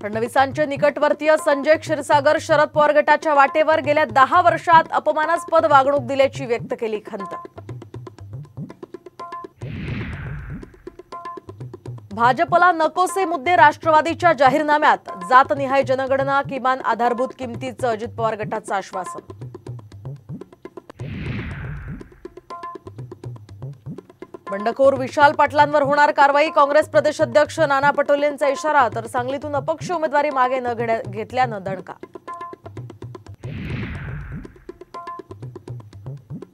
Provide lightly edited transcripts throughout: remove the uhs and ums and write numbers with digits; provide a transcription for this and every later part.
फडणवीसांचे निकटवर्तीय संजय क्षीरसागर शरद पवार गटाच्या वाटेवर गेल्या 10 वर्षात अपमानास्पद वागणूक दिल्याची व्यक्त केली खंत। भाजपला नकोसे मुद्दे राष्ट्रवादीच्या जाहीरनाम्यात, जातनिहाय जनगणना, किमान आधारभूत किमतीचं अजित पवार गटाचं आश्वासन। बंडखोर विशाल पाटलांवर होणार कारवाई, काँग्रेस प्रदेश अध्यक्ष नाना पटोलेंचा इशारा, तर सांगलीतून अपक्ष उमेदवारी मागे न घेतल्यानं दणका।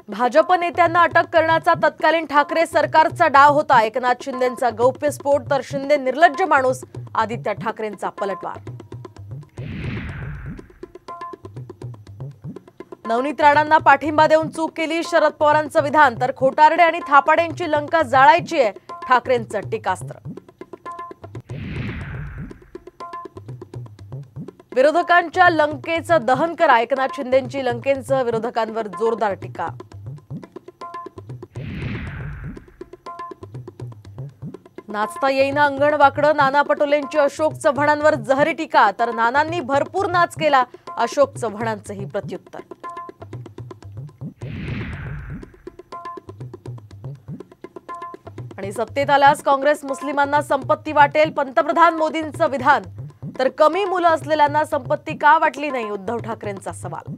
भाजप नेत्यांना अटक करण्याचा तत्कालीन ठाकरे सरकारचा डाव होता। एकनाथ शिंदेंचा गौप्यस्फोट, तर शिंदे निर्लज्ज माणूस, आदित्य ठाकरेंचा पलटवार। नवनीत राणांना पाठिंबा देऊन चूक केली, शरद पवारांचं विधान, तर खोटारडे आणि थापाडेंची लंका जाळायची आहे, ठाकरेंचं टीकास्त्र। विरोधकांच्या लंकेचं दहन करा, एकनाथ शिंदेंची लंकेंसह विरोधकांवर जोरदार टीका। नाचता येईना अंगण वाकडं, नाना पटोलेंची अशोक चव्हाणांवर जहरी टीका, तर नानांनी भरपूर नाच केला, अशोक चव्हाणांचंही प्रत्युत्तर। आणि सत्तेत आल्यास काँग्रेस मुस्लिमांना संपत्ती वाटेल, पंतप्रधान मोदींचं विधान, तर कमी मुलं असलेल्यांना संपत्ती का वाटली नाही, उद्धव ठाकरेंचा सवाल।